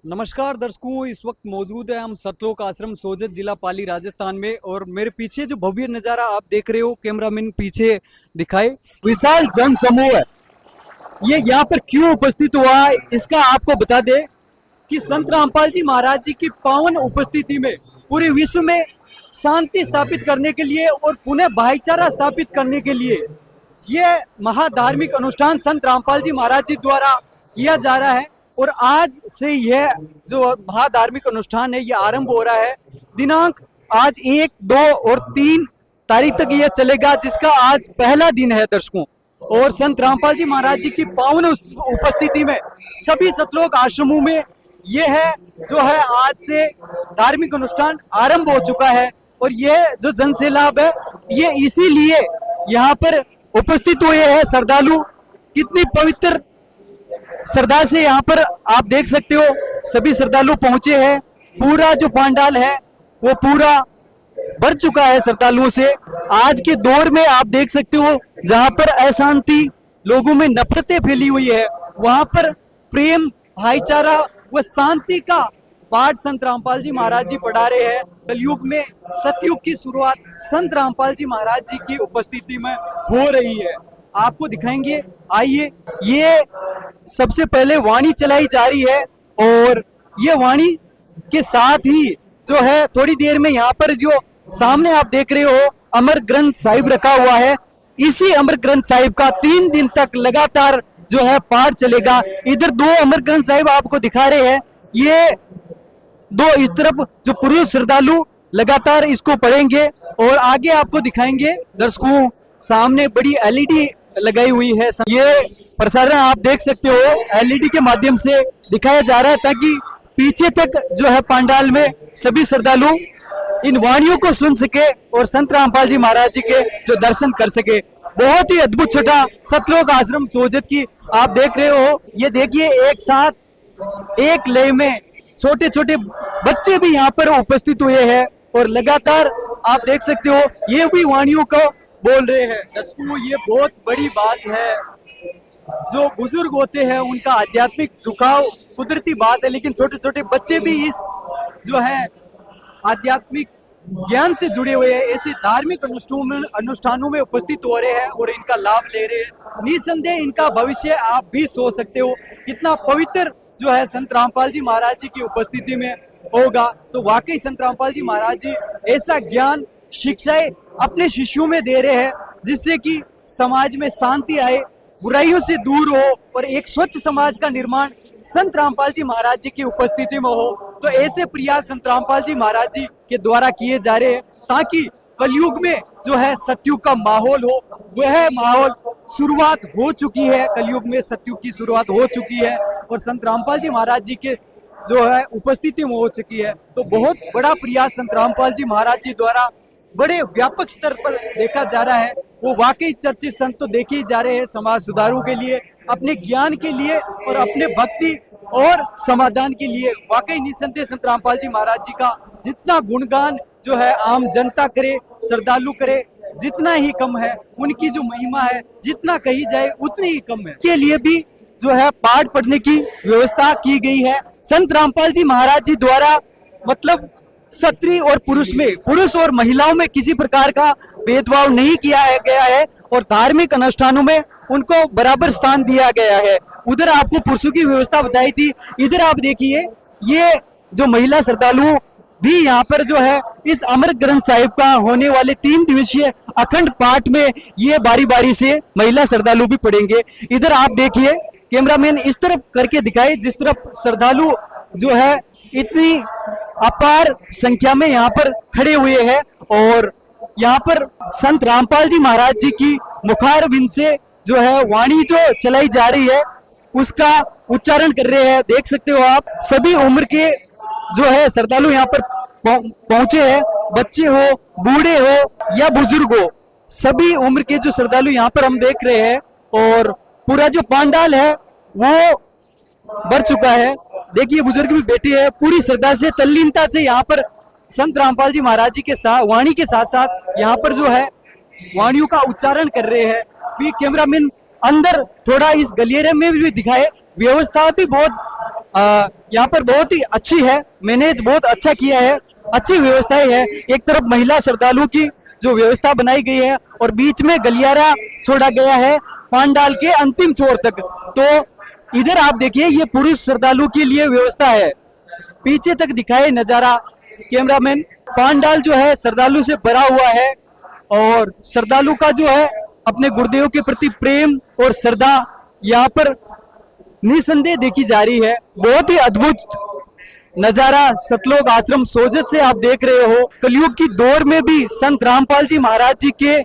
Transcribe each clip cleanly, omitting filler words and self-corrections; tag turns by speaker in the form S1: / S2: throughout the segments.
S1: नमस्कार दर्शकों, इस वक्त मौजूद है हम सतलोक आश्रम सोजत जिला पाली राजस्थान में। और मेरे पीछे जो भव्य नज़ारा आप देख रहे हो, कैमरामैन पीछे दिखाए, विशाल जन समूह है। ये यहाँ पर क्यों उपस्थित हुआ है इसका आपको बता दे कि संत रामपाल जी महाराज जी की पावन उपस्थिति में पूरे विश्व में शांति स्थापित करने के लिए और पुनः भाईचारा स्थापित करने के लिए ये महाधार्मिक अनुष्ठान संत रामपाल जी महाराज जी द्वारा किया जा रहा है। और आज से यह जो महाधार्मिक अनुष्ठान है ये आरंभ हो रहा है। दिनांक आज 1, 2 और 3 तारीख तक यह चलेगा, जिसका आज पहला दिन है दर्शकों। और संत रामपाल जी महाराज जी की पावन उपस्थिति में सभी सतलोक आश्रमों में ये है जो है आज से धार्मिक अनुष्ठान आरंभ हो चुका है। और यह जो जन सैलाब है ये इसीलिए यहाँ पर उपस्थित हुए हैं श्रद्धालु। कितनी पवित्र श्रद्धा से यहाँ पर आप देख सकते हो सभी श्रद्धालु पहुंचे हैं। पूरा जो पंडाल है वो पूरा भर चुका है श्रद्धालुओं से। आज के दौर में आप देख सकते हो जहाँ पर अशांति, लोगों में नफरतें फैली हुई है, वहां पर प्रेम, भाईचारा व शांति का पाठ संत रामपाल जी महाराज जी पढ़ा रहे हैं। कलयुग में सतयुग की शुरुआत संत रामपाल जी महाराज जी की उपस्थिति में हो रही है। आपको दिखाएंगे, आइए। ये सबसे पहले वाणी चलाई जा रही है और ये वाणी के साथ ही जो है थोड़ी देर में यहाँ पर जो सामने आप देख रहे हो अमर ग्रंथ साहिब रखा हुआ है। इसी अमर ग्रंथ साहिब का 3 दिन तक लगातार जो है पाठ चलेगा। इधर 2 अमर ग्रंथ साहिब आपको दिखा रहे हैं, ये 2 इस तरफ जो पुरुष श्रद्धालु लगातार इसको पढ़ेंगे। और आगे आपको दिखाएंगे दर्शकों, सामने बड़ी एलईडी लगाई हुई है। ये प्रसारण आप देख सकते हो एलईडी के माध्यम से दिखाया जा रहा है, ताकि पीछे तक जो है पंडाल में सभी श्रद्धालु इन वाणियों को सुन सके और संत रामपाल जी महाराज जी के जो दर्शन कर सके। बहुत ही अद्भुत छठा सतलोक आश्रम सोजत की आप देख रहे हो। ये देखिए, एक साथ एक लय में छोटे छोटे बच्चे भी यहाँ पर उपस्थित हुए हैं और लगातार आप देख सकते हो ये भी वाणियों को बोल रहे हैं। दर्शकों, ये बहुत बड़ी बात है। जो बुजुर्ग होते हैं उनका आध्यात्मिक झुकाव कुदरती बात है, लेकिन छोटे छोटे बच्चे भी इस जो है आध्यात्मिक ज्ञान से जुड़े हुए हैं, ऐसे धार्मिक अनुष्ठानों में उपस्थित हो रहे हैं और इनका लाभ ले रहे हैं। निसंदेह इनका भविष्य आप भी सोच सकते हो कितना पवित्र जो है संत रामपाल जी महाराज जी की उपस्थिति में होगा। तो वाकई संत रामपाल जी महाराज जी ऐसा ज्ञान, शिक्षाएं अपने शिष्यों में दे रहे हैं जिससे कि समाज में शांति आए, बुराइयों से दूर हो और एक स्वच्छ समाज का निर्माण संत रामपाल जी महाराज जी की उपस्थिति में हो। तो ऐसे प्रयास संत रामपाल जी महाराज जी के द्वारा किए जा रहे हैं ताकि कलयुग में जो है सतयुग का माहौल हो। वह माहौल शुरुआत हो चुकी है, कलयुग में सतयुग की शुरुआत हो चुकी है और संत रामपाल जी महाराज जी के जो है उपस्थिति में हो चुकी है। तो बहुत बड़ा प्रयास संत रामपाल जी महाराज जी द्वारा बड़े व्यापक स्तर पर देखा जा रहा है। वो वाकई चर्चित संत तो देखे ही जा रहे हैं समाज सुधारों के लिए, अपने ज्ञान के लिए और अपने भक्ति और समाधान के लिए। वाकई निसंदेह संत रामपाल जी महाराज जी का जितना गुणगान जो है आम जनता करे, श्रद्धालु करे, जितना ही कम है। उनकी जो महिमा है जितना कही जाए उतनी ही कम है। के लिए भी जो है पाठ पढ़ने की व्यवस्था की गई है संत रामपाल जी महाराज जी द्वारा। मतलब स्त्री और पुरुष में, पुरुष और महिलाओं में किसी प्रकार का भेदभाव नहीं किया गया है और धार्मिक अनुष्ठानों में उनको बराबर स्थान दिया गया है। उधर आपको पुरुषों की व्यवस्था बताई थी, इधर आप देखिए ये जो महिला श्रद्धालु भी यहाँ पर जो है इस अमर ग्रंथ साहिब का होने वाले 3 दिवसीय अखंड पाठ में ये बारी बारी से महिला श्रद्धालु भी पढ़ेंगे। इधर आप देखिए, कैमरामैन इस तरफ करके दिखाए जिस तरफ श्रद्धालु जो है इतनी अपार संख्या में यहाँ पर खड़े हुए हैं और यहाँ पर संत रामपाल जी महाराज जी की मुखारबिंद से जो है वाणी जो चलाई जा रही है उसका उच्चारण कर रहे हैं। देख सकते हो आप सभी उम्र के जो है श्रद्धालु यहाँ पर पहुंचे हैं, बच्चे हो, बूढ़े हो या बुजुर्ग हो, सभी उम्र के जो श्रद्धालु यहाँ पर हम देख रहे हैं। और पूरा जो पंडाल है वो भर चुका है। देखिए बुजुर्ग भी बैठे हैं, पूरी श्रद्धा से, तल्लीनता से यहाँ पर संत रामपाल जी महाराज जी के साथ वाणी के साथ साथ यहाँ पर जो है वाणियों का उच्चारण कर रहे हैं। भी कैमरामैन अंदर थोड़ा इस गलियारे में भी दिखाए, व्यवस्था भी बहुत यहाँ पर बहुत ही अच्छी है, मैनेज बहुत अच्छा किया है, अच्छी व्यवस्थाएं है। एक तरफ महिला श्रद्धालु की जो व्यवस्था बनाई गई है और बीच में गलियारा छोड़ा गया है पांडाल के अंतिम छोर तक। तो इधर आप देखिए ये पुरुष श्रद्धालु के लिए व्यवस्था है, पीछे तक दिखाए नजारा कैमरामैन। पांडाल जो है श्रद्धालु से भरा हुआ है और श्रद्धालु का जो है अपने गुरुदेव के प्रति प्रेम और श्रद्धा यहाँ पर निसंदेह देखी जा रही है। बहुत ही अद्भुत नजारा सतलोक आश्रम सोजत से आप देख रहे हो। कलयुग की दौर में भी संत रामपाल जी महाराज जी के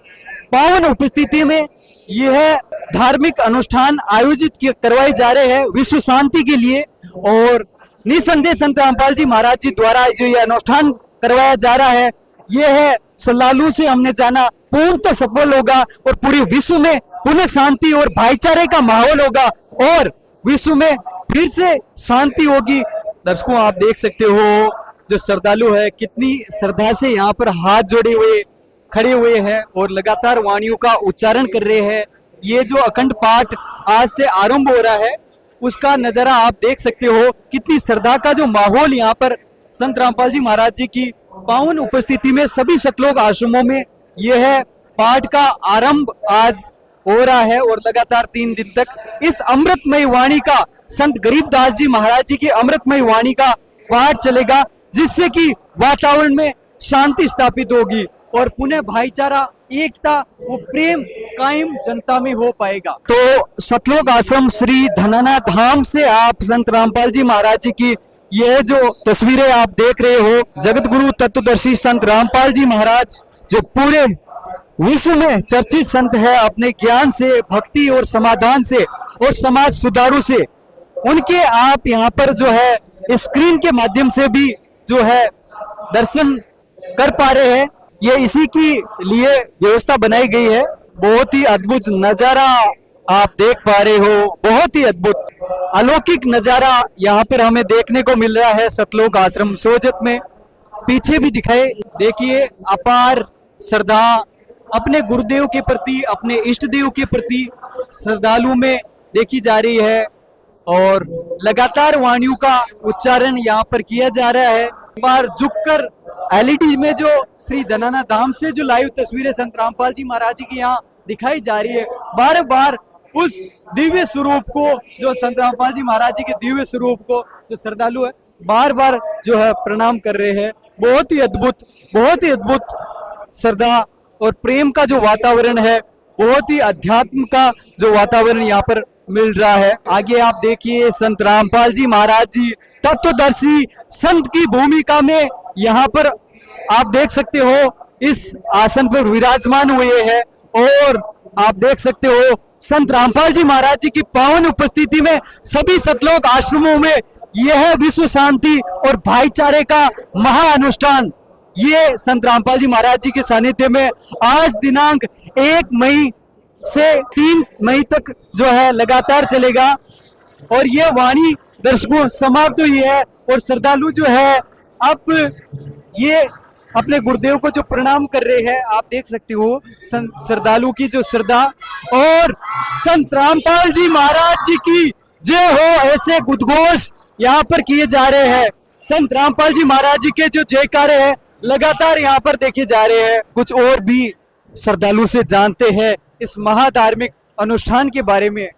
S1: पावन उपस्थिति में यह धार्मिक अनुष्ठान आयोजित करवाए जा रहे हैं विश्व शांति के लिए। और निसंदेह संत रामपाल जी महाराज जी द्वारा जो ये अनुष्ठान करवाया जा रहा है, यह है श्रद्धालु से हमने जाना पूर्णतः सफल होगा और पूरे विश्व में पुनः शांति और भाईचारे का माहौल होगा और विश्व में फिर से शांति होगी। दर्शकों आप देख सकते हो जो श्रद्धालु है कितनी श्रद्धा से यहाँ पर हाथ जोड़े हुए खड़े हुए हैं और लगातार वाणियों का उच्चारण कर रहे हैं। ये जो अखंड पाठ आज से आरंभ हो रहा है उसका नजारा आप देख सकते हो, कितनी श्रद्धा का जो माहौल यहाँ पर संत रामपाल जी महाराज जी की पावन उपस्थिति में सभी सतलोक आश्रमों में यह है पाठ का आरंभ आज हो रहा है और लगातार 3 दिन तक इस अमृतमय वाणी का संत गरीबदास जी महाराज जी की अमृतमय वाणी का पाठ चलेगा, जिससे कि वातावरण में शांति स्थापित होगी और पुनः भाईचारा, एकता वो प्रेम कायम जनता में हो पाएगा। तो सतलोक आश्रम श्री धनाना धाम से आप संत रामपाल जी महाराज जी की यह जो तस्वीरें आप देख रहे हो, जगत गुरु तत्वदर्शी संत रामपाल जी महाराज जो पूरे विश्व में चर्चित संत है अपने ज्ञान से, भक्ति और समाधान से और समाज सुधारू से, उनके आप यहाँ पर जो है स्क्रीन के माध्यम से भी जो है दर्शन कर पा रहे हैं। ये इसी की लिए व्यवस्था बनाई गई है। बहुत ही अद्भुत नजारा आप देख पा रहे हो, बहुत ही अद्भुत अलौकिक नजारा यहाँ पर हमें देखने को मिल रहा है सतलोक आश्रम सोजत में। पीछे भी दिखाए, देखिए अपार श्रद्धा अपने गुरुदेव के प्रति, अपने इष्ट देव के प्रति श्रद्धालु में देखी जा रही है और लगातार वाणियों का उच्चारण यहाँ पर किया जा रहा है। बार झुककर एलईडी में जो श्री धनाना धाम से जो लाइव तस्वीरें संत रामपाल जी महाराज जी की यहाँ दिखाई जा रही है, बार बार उस दिव्य स्वरूप को, जो संत रामपाल जी महाराज जी के दिव्य स्वरूप को जो श्रद्धालु है बार बार जो है प्रणाम कर रहे हैं। बहुत ही अद्भुत श्रद्धा और प्रेम का जो वातावरण है, बहुत ही अध्यात्म का जो वातावरण यहाँ पर मिल रहा है। आगे आप देखिए संत रामपाल जी महाराज जी तत्वदर्शी संत की भूमिका में यहाँ पर आप देख सकते हो इस आसन पर विराजमान हुए हैं और आप देख सकते हो संत रामपाल जी महाराज जी की पावन उपस्थिति में सभी सतलोक आश्रमों में यह विश्व शांति और भाईचारे का महाअनुष्ठान ये संत रामपाल जी महाराज जी के सानिध्य में आज दिनांक 1 मई से 3 मई तक जो है लगातार चलेगा। और ये वाणी दर्शकों समाप्त हुई है और श्रद्धालु जो है अब ये अपने गुरुदेव को जो प्रणाम कर रहे हैं, आप देख सकते हो श्रद्धालु की जो श्रद्धा और संत रामपाल जी महाराज जी की जय हो ऐसे उद्घोष यहाँ पर किए जा रहे हैं। संत रामपाल जी महाराज जी के जो जयकारे हैं लगातार यहाँ पर देखे जा रहे हैं। कुछ और भी श्रद्धालु से जानते हैं इस महाधार्मिक अनुष्ठान के बारे में।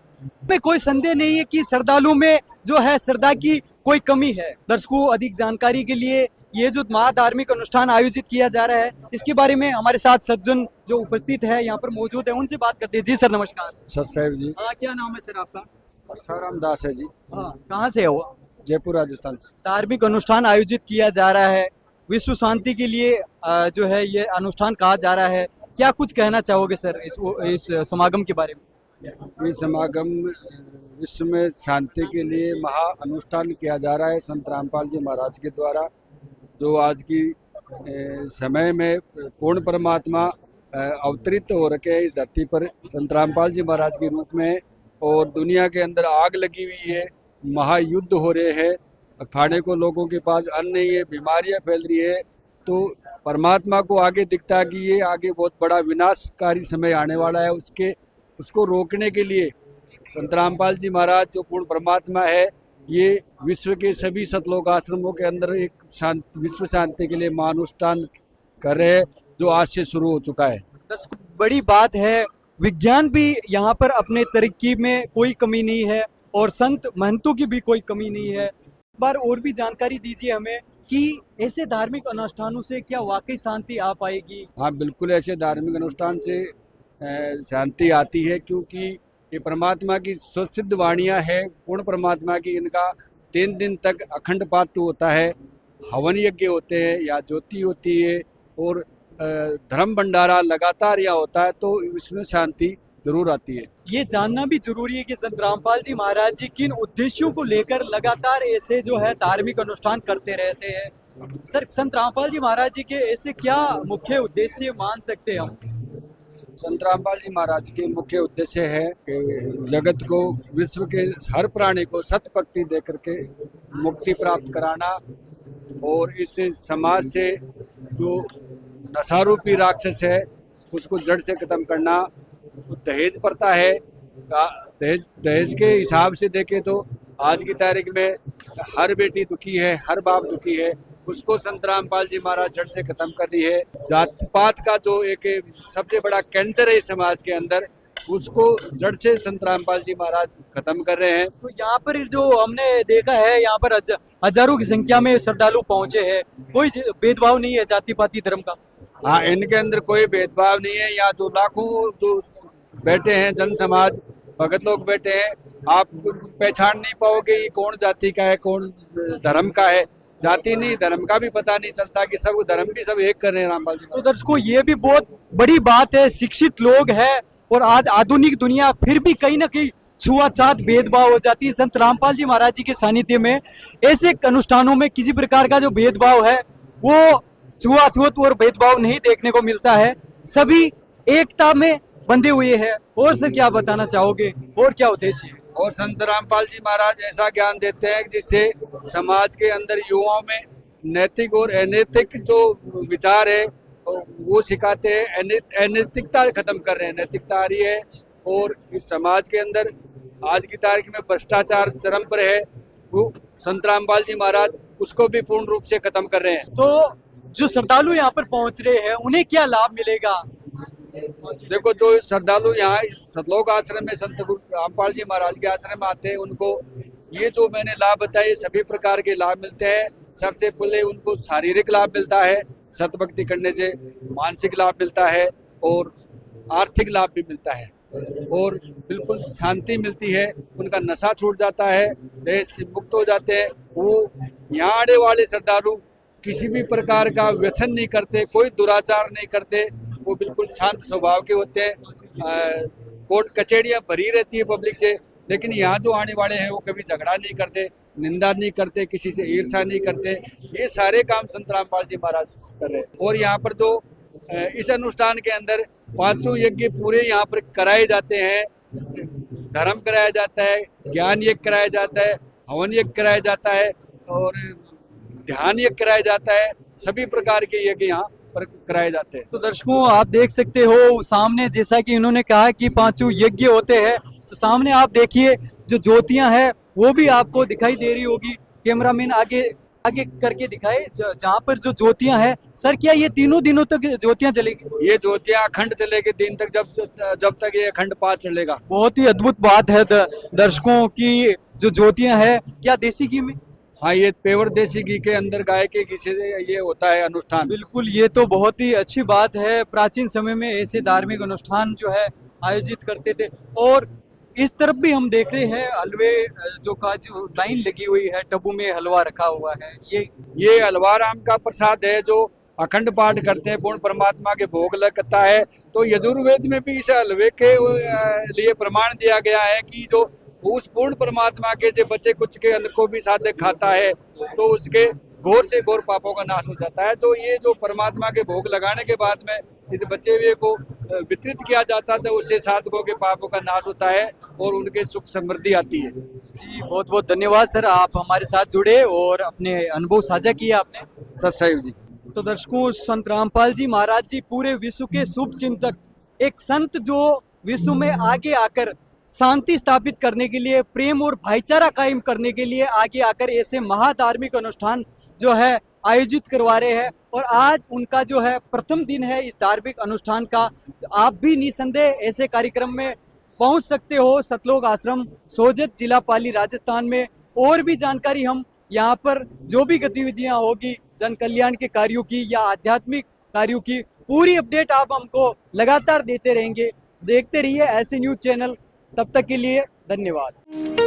S1: कोई संदेह नहीं है कि श्रद्धालु में जो है श्रद्धा की कोई कमी है। दर्शकों अधिक जानकारी के लिए ये जो महाधार्मिक अनुष्ठान आयोजित किया जा रहा है इसके बारे में हमारे साथ सज्जन जो उपस्थित है यहाँ पर मौजूद है, उनसे बात करते हैं। जी सर नमस्कार।
S2: सत साहिब जी।
S1: क्या नाम है सर आपका?
S2: परसाराम दास है जी।
S1: कहाँ से हो?
S2: जयपुर राजस्थान से।
S1: धार्मिक अनुष्ठान आयोजित किया जा रहा है विश्व शांति के लिए जो है ये अनुष्ठान कहा जा रहा है, क्या कुछ कहना चाहोगे सर इस समागम के बारे में?
S2: ये समागम विश्व में शांति के लिए महा अनुष्ठान किया जा रहा है संत रामपाल जी महाराज के द्वारा, जो आज की समय में पूर्ण परमात्मा अवतरित हो रखे हैं इस धरती पर संत रामपाल जी महाराज के रूप में। और दुनिया के अंदर आग लगी हुई है, महायुद्ध हो रहे हैं, खाने को लोगों के पास अन्न नहीं है, बीमारियां फैल रही है। तो परमात्मा को आगे दिखता है कि ये आगे बहुत बड़ा विनाशकारी समय आने वाला है। उसको रोकने के लिए संत रामपाल जी महाराज जो पूर्ण परमात्मा है ये विश्व के सभी सतलोक आश्रमों के अंदर एक विश्व शांति के लिए महानुष्ठान कर रहे हैं, जो आज से शुरू हो चुका है।
S1: दर्शकों, बड़ी बात है, विज्ञान भी यहाँ पर अपने तरक्की में कोई कमी नहीं है और संत महंतों की भी कोई कमी नहीं है। एक बार और भी जानकारी दीजिए हमें कि ऐसे धार्मिक अनुष्ठानों से क्या वाकई शांति आ पाएगी?
S2: हाँ, बिल्कुल ऐसे धार्मिक अनुष्ठान से शांति आती है, क्योंकि ये परमात्मा की सुसिद्ध वाणियाँ है, पूर्ण परमात्मा की। इनका 3 दिन तक अखंड पाठ होता है, हवन यज्ञ होते हैं या ज्योति होती है और धर्म भंडारा लगातार यहाँ होता है, तो इसमें शांति जरूर आती है।
S1: ये जानना भी जरूरी है कि संत रामपाल जी महाराज जी किन उद्देश्यों को लेकर लगातार ऐसे जो है धार्मिक अनुष्ठान करते रहते हैं। सर, संत रामपाल जी महाराज जी के ऐसे क्या मुख्य उद्देश्य मान सकते हैं हम?
S2: संत रामपाल जी महाराज के मुख्य उद्देश्य है कि जगत को, विश्व के हर प्राणी को सत भक्ति दे करके मुक्ति प्राप्त कराना और इस समाज से जो नशारूपी राक्षस है उसको जड़ से खत्म करना। दहेज प्रथा है, दहेज के हिसाब से देखें तो आज की तारीख में हर बेटी दुखी है, हर बाप दुखी है, उसको संत रामपाल जी महाराज जड़ से खत्म कर रही है। जात पात का जो एक सबसे बड़ा कैंसर है इस समाज के अंदर, उसको जड़ से संत रामपाल जी महाराज खत्म कर रहे हैं।
S1: तो यहाँ पर जो हमने देखा है, यहाँ पर हजारों की संख्या में श्रद्धालु पहुंचे हैं, कोई भेदभाव नहीं है जाति पाति धर्म का।
S2: हाँ, इनके अंदर कोई भेदभाव नहीं है। यहाँ जो लाखों जो बैठे हैं जन समाज, भगत लोग बैठे हैं, आप पहचान नहीं पाओगे ये कौन जाति का है, कौन धर्म का है। जाति नहीं, धर्म का भी पता नहीं चलता कि सब धर्म भी सब एक कर रहे हैं रामपाल जी।
S1: तो दर्शकों, ये भी बहुत बड़ी बात है, शिक्षित लोग हैं और आज आधुनिक दुनिया, फिर भी कहीं ना कहीं छुआछूत भेदभाव हो जाती है। संत रामपाल जी महाराज जी के सानिध्य में ऐसे अनुष्ठानों में किसी प्रकार का जो भेदभाव है वो छुआछूत और भेदभाव नहीं देखने को मिलता है, सभी एकता में बंधे हुए हैं। और सर, क्या बताना चाहोगे, और क्या उद्देश्य है?
S2: और संत रामपाल जी महाराज ऐसा ज्ञान देते हैं जिससे समाज के अंदर युवाओं में नैतिक और अनैतिक जो विचार है वो सिखाते हैं। अनैतिकता खत्म कर रहे हैं, नैतिकता आ रही है। और इस समाज के अंदर आज की तारीख में भ्रष्टाचार चरम पर है, वो संत रामपाल जी महाराज उसको भी पूर्ण रूप से खत्म कर रहे हैं।
S1: तो जो श्रद्धालु यहाँ पर पहुंच रहे हैं उन्हें क्या लाभ मिलेगा?
S2: देखो, जो श्रद्धालु यहाँ सतलोक आश्रम में संत गुरु रामपाल जी महाराज के आश्रम में आते हैं, उनको ये जो मैंने लाभ बताए सभी प्रकार के लाभ मिलते हैं। सबसे पहले उनको शारीरिक लाभ मिलता है, सतभक्ति करने से मानसिक लाभ मिलता है और आर्थिक लाभ भी मिलता है और बिल्कुल शांति मिलती है। उनका नशा छूट जाता है, दहेज से मुक्त हो जाते हैं। वो यहाँ आने वाले श्रद्धालु किसी भी प्रकार का व्यसन नहीं करते, कोई दुराचार नहीं करते, वो बिल्कुल शांत स्वभाव के होते हैं। कोर्ट कचहरियाँ भरी रहती है पब्लिक से, लेकिन यहाँ जो आने वाले हैं वो कभी झगड़ा नहीं करते, निंदा नहीं करते, किसी से ईर्ष्या नहीं करते। ये सारे काम संत रामपाल जी महाराज कर रहे हैं। और यहाँ पर जो इस अनुष्ठान के अंदर 5 यज्ञ पूरे यहाँ पर कराए जाते हैं। धर्म कराया जाता है, ज्ञान यज्ञ कराया जाता है, हवन यज्ञ कराया जाता है और ध्यान यज्ञ कराया जाता है। सभी प्रकार के यज्ञ यहाँ पर कराए जाते हैं।
S1: तो दर्शकों, आप देख सकते हो सामने, जैसा कि इन्होंने कहा कि 5 यज्ञ होते हैं, तो सामने आप देखिए जो ज्योतियां हैं वो भी आपको दिखाई दे रही होगी। कैमरामैन आगे आगे करके दिखाए जहाँ पर जो ज्योतियां हैं। सर, क्या ये तीनों दिनों तक ज्योतियां चलेगी?
S2: ये ज्योतियां अखंड चलेगी दिन तक, जब तक ये अखंड पाठ चलेगा।
S1: बहुत ही अद्भुत बात है दर्शकों की, जो ज्योतियां हैं क्या देसी घी में?
S2: हाँ, ये पेवर देसी घी के अंदर गाय के घी से ये होता है अनुष्ठान।
S1: बिल्कुल, ये तो बहुत ही अच्छी बात है। प्राचीन समय में ऐसे धार्मिक अनुष्ठान जो है आयोजित करते थे। और इस तरफ भी हम देख रहे हैं हलवे जो का जो लाइन लगी हुई है, टबू में हलवा रखा हुआ है।
S2: ये हलवा राम का प्रसाद है जो अखंड पाठ करते हैं, पूर्ण परमात्मा के भोग लगता है। तो यजुर्वेद में भी इस हलवे के लिए प्रमाण दिया गया है कि जो उस पूर्ण परमात्मा के जो बच्चे कुछ के अन्न को भी साधक खाता है तो उसके घोर से घोर पापों का नाश हो जाता है। तो ये जो परमात्मा के भोग लगाने के बाद में इस बच्चे हुए को वितरित किया जाता था, उससे साधकों के पापों का नाश होता है और उनके सुख समृद्धि आती है।
S1: जी, बहुत बहुत धन्यवाद सर, आप हमारे साथ जुड़े और अपने अनुभव साझा किए आपने।
S2: सत्सैव जी।
S1: तो दर्शकों, संत रामपाल जी महाराज जी पूरे विश्व के शुभ चिंतक, एक संत जो विश्व में आगे आकर शांति स्थापित करने के लिए, प्रेम और भाईचारा कायम करने के लिए आगे आकर ऐसे महाधार्मिक अनुष्ठान जो है आयोजित करवा रहे हैं। और आज उनका जो है प्रथम दिन है इस धार्मिक अनुष्ठान का। आप भी निसंदेह ऐसे कार्यक्रम में पहुंच सकते हो सतलोक आश्रम सोजत जिला पाली राजस्थान में। और भी जानकारी हम यहाँ पर जो भी गतिविधियां होगी जन कल्याण के कार्यों की या आध्यात्मिक कार्यों की, पूरी अपडेट आप हमको लगातार देते रहेंगे। देखते रहिए ऐसे न्यूज चैनल। तब तक के लिए धन्यवाद।